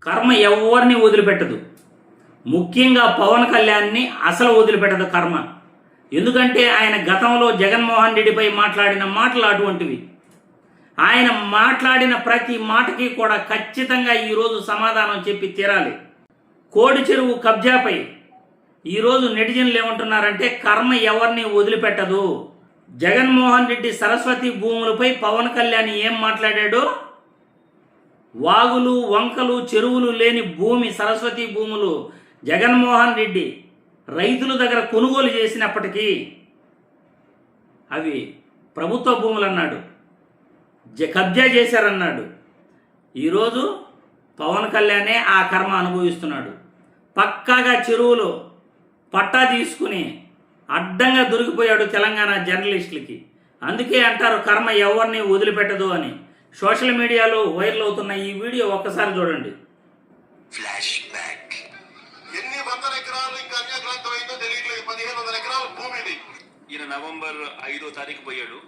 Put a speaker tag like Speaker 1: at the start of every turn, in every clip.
Speaker 1: కర్మ ఎవరిని వదిలిపెట్టదు. ముఖ్యంగా పవన్ కళ్యాణ్ని అసలు వదిలిపెట్టదు కర్మ. ఎందుకంటే ఆయన గతంలో జగన్మోహన్ రెడ్డిపై మాట్లాడిన మాటలు అటువంటివి. ఆయన మాట్లాడిన ప్రతి మాటకి కూడా ఖచ్చితంగా ఈరోజు సమాధానం చెప్పి తీరాలి. కోడి చెరువు కబ్జాపై ఈరోజు నెటిజన్లు ఏమంటున్నారంటే కర్మ ఎవరిని వదిలిపెట్టదు. జగన్మోహన్ రెడ్డి సరస్వతి భూములపై పవన్ కళ్యాణ్ ఏం మాట్లాడాడో, వాగులు వంకలు చెరువులు లేని భూమి సరస్వతి భూములు జగన్మోహన్ రెడ్డి రైతుల దగ్గర కొనుగోలు చేసినప్పటికీ అవి ప్రభుత్వ భూములు అన్నాడు, కబ్జా చేశారన్నాడు. ఈరోజు పవన్ కళ్యాణే ఆ కర్మ అనుభవిస్తున్నాడు. పక్కాగా చెరువులు పట్టా తీసుకుని అడ్డంగా దొరికిపోయాడు తెలంగాణ జర్నలిస్టులకి. అందుకే అంటారు కర్మ ఎవరిని వదిలిపెట్టదు అని. సోషల్ మీడియాలో వైరల్ అవుతున్న ఈ వీడియో ఒక్కసారి చూడండి.
Speaker 2: Flash back. ఎన్ని వందల ఎకరాలు ఇంకా అన్యాక్రాంతం అయిందో తెలియట్లేదు. 1500 ఎకరాల భూమిది. ఈయన నవంబర్ 5వ తారీఖు పోయాడు.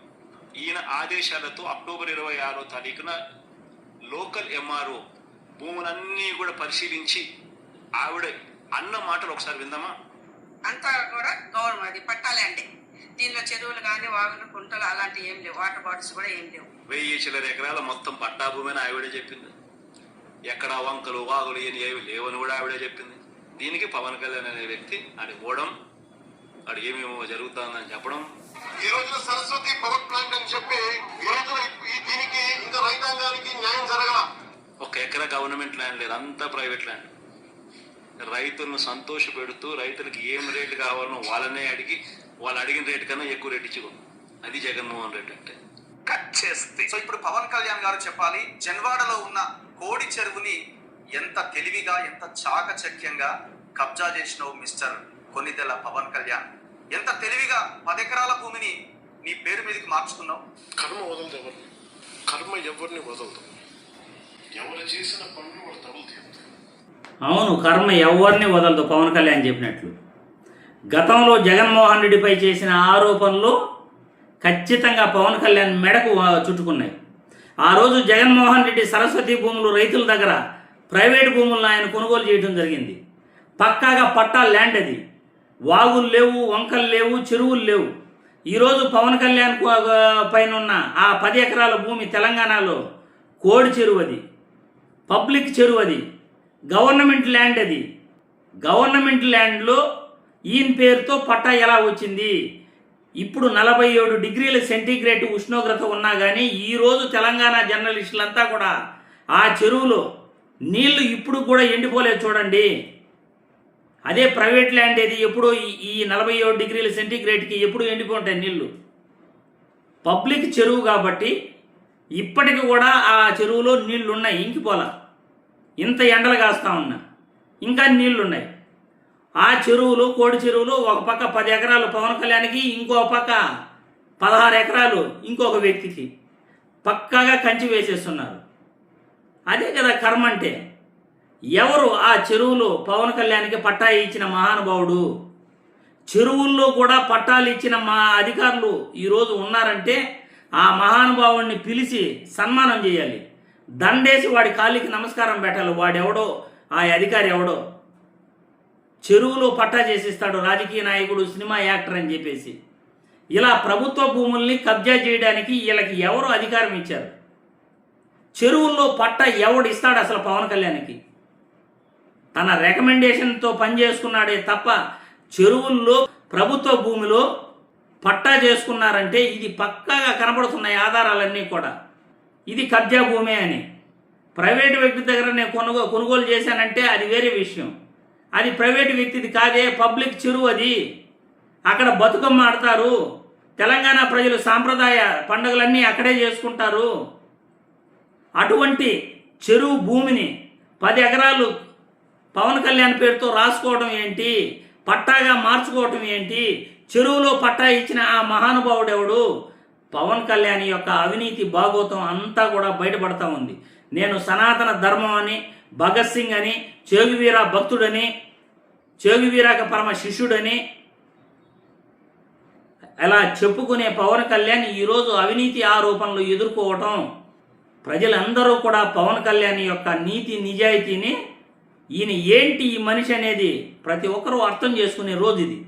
Speaker 2: ఈయన ఆదేశాలతో అక్టోబర్ 26వ తారీఖున లోకల్ ఎంఆర్ఓ భూములన్నీ కూడా పరిశీలించి ఆవిడ అన్న మాటలు ఒకసారి విందామా?
Speaker 3: అంతా కూడా గవర్నమెంట్ పట్టాలే అండి. దీనిలో చెరువులు కానీ వాగులు కుంటలు అలాంటివి ఏం లేవు. వాటర్ బాటిల్స్ కూడా ఏం లేవు.
Speaker 2: 1000 చిల్లర ఎకరాల మొత్తం పట్టా భూమి అని ఆవిడే చెప్పింది. ఎక్కడ వంకలు వాగులు ఏవి లేవని కూడా ఆవిడే చెప్పింది. దీనికి పవన్ కళ్యాణ్ అనే వ్యక్తి అది పోవడం, అది ఏమేమో జరుగుతుందని చెప్పడం, ఈ రోజున సరస్వతి పవర్ ప్లాంట్ అని చెప్పి ఈ రోజున దీనికి ఇంకా రైతాంగానికి న్యాయం జరగల. ఒక ఎకరా గవర్నమెంట్ ల్యాండ్ లేదు, అంతా ప్రైవేట్ ల్యాండ్. రైతులను సంతోష పెడుతూ రైతులకి ఏం రేటు కావాలనో వాళ్ళనే అడిగి వాళ్ళు అడిగిన రేటు కన్నా ఎక్కువ రేటు ఇచ్చుకో. అది జగన్మోహన్ రెడ్డి అంటే.
Speaker 4: కట్ చేస్తే సో ఇప్పుడు పవన్ కళ్యాణ్ గారు చెప్పాలి, జన్వాడలో ఉన్న కోడి చెరువుని ఎంత తెలివిగా ఎంత చాకచక్యంగా కబ్జా చేసినావు మిస్టర్ కొన్నిదెల పవన్ కళ్యాణ్. ఎంత తెలివిగా 10 ఎకరాల భూమిని నీ పేరు మీదకి మార్చుకున్నావు.
Speaker 5: కర్మ వదలదు ఎవరిని, కర్మ ఎవరిని వదలదు. ఎవరు చేసిన పనులు వాడు తగులుతాయి.
Speaker 1: అవును, కర్మ ఎవరిని వదలదు. పవన్ కళ్యాణ్ చెప్పినట్లు గతంలో జగన్మోహన్ రెడ్డిపై చేసిన ఆరోపణలు ఖచ్చితంగా పవన్ కళ్యాణ్ మెడకు చుట్టుకున్నాయి. ఆ రోజు జగన్మోహన్ రెడ్డి సరస్వతి భూములు రైతుల దగ్గర ప్రైవేట్ భూములను ఆయన కొనుగోలు చేయడం జరిగింది. పక్కాగా పట్టా ల్యాండ్ అది. వాగులు లేవు, వంకలు లేవు, చెరువులు లేవు. ఈరోజు పవన్ కళ్యాణ్ పైన ఉన్న ఆ 10 ఎకరాల భూమి తెలంగాణలో కోడి చెరువు అది, పబ్లిక్ చెరువు అది, గవర్నమెంట్ ల్యాండ్ అది. గవర్నమెంట్ ల్యాండ్లో ఈయన పేరుతో పట్టా ఎలా వచ్చింది? ఇప్పుడు 47 డిగ్రీల సెంటీగ్రేడ్ ఉష్ణోగ్రత ఉన్నా కానీ ఈరోజు తెలంగాణ జర్నలిస్టులంతా కూడా ఆ చెరువులో నీళ్లు ఇప్పుడు కూడా ఎండిపోలేదు చూడండి. అదే ప్రైవేట్ ల్యాండ్ ఏది ఎప్పుడో ఈ 47 డిగ్రీల సెంటీగ్రేడ్కి ఎప్పుడు ఎండిపోతాయి నీళ్లు. పబ్లిక్ చెరువు కాబట్టి ఇప్పటికి కూడా ఆ చెరువులో నీళ్లు ఉన్నాయి, ఇంకిపోలా. ఇంత ఎండలు కాస్తా ఉన్నా ఇంకా నీళ్లున్నాయి. ఆ చెరువులు కోడి చెరువులు ఒక పక్క 10 ఎకరాలు పవన్ కళ్యాణ్కి, ఇంకో పక్క 16 ఎకరాలు ఇంకొక వ్యక్తికి పక్కాగా కంచి వేసేస్తున్నారు. అదే కదా కర్మ అంటే. ఎవరు ఆ చెరువులో పవన్ కళ్యాణ్కి పట్టా ఇచ్చిన మహానుభావుడు? చెరువుల్లో కూడా పట్టాలు ఇచ్చిన మా అధికారులు ఈరోజు ఉన్నారంటే ఆ మహానుభావుడిని పిలిచి సన్మానం చేయాలి, దండేసి వాడి కాళ్ళకి నమస్కారం పెట్టాలి. వాడెవడో, ఆ అధికారి ఎవడో చెరువులో పట్టా చేసిస్తాడు రాజకీయ నాయకుడు, సినిమా యాక్టర్ అని చెప్పేసి. ఇలా ప్రభుత్వ భూముల్ని కబ్జా చేయడానికి వీళ్ళకి ఎవరు అధికారం ఇచ్చారు? చెరువుల్లో పట్టా ఎవడు ఇస్తాడు అసలు పవన్ కళ్యాణ్కి? తన రికమెండేషన్తో పనిచేసుకున్నాడే తప్ప చెరువుల్లో ప్రభుత్వ భూమిలో పట్టా చేసుకున్నారంటే ఇది పక్కాగా కనబడుతున్నాయి ఆధారాలన్నీ కూడా. ఇది కబ్జా భూమే అని. ప్రైవేటు వ్యక్తి దగ్గర నేను కొనుగోలు చేశానంటే అది వేరే విషయం. అది ప్రైవేటు వ్యక్తిది కాదే, పబ్లిక్ చెరువు అది. అక్కడ బతుకమ్మ ఆడతారు. తెలంగాణ ప్రజలు సాంప్రదాయ పండుగలన్నీ అక్కడే చేసుకుంటారు. అటువంటి చెరువు భూమిని 10 ఎకరాలు పవన్ కళ్యాణ్ పేరుతో రాసుకోవడం ఏంటి? పట్టాగా మార్చుకోవటం ఏంటి? చెరువులో పట్టా ఇచ్చిన ఆ మహానుభావుడు ఎవడు? పవన్ కళ్యాణ్ యొక్క అవినీతి భాగోతం అంతా కూడా బయటపడతా ఉంది. నేను సనాతన ధర్మం అని, భగత్ సింగ్ అని, చేగువీర భక్తుడని, చేగువీరాక పరమ శిష్యుడని అలా చెప్పుకునే పవన్ కళ్యాణ్ ఈరోజు అవినీతి ఆరోపణలు ఎదుర్కోవటం ప్రజలందరూ కూడా పవన్ కళ్యాణ్ యొక్క నీతి నిజాయితీని, ఈయన ఏంటి ఈ మనిషి అనేది ప్రతి ఒక్కరూ అర్థం చేసుకునే రోజు ఇది.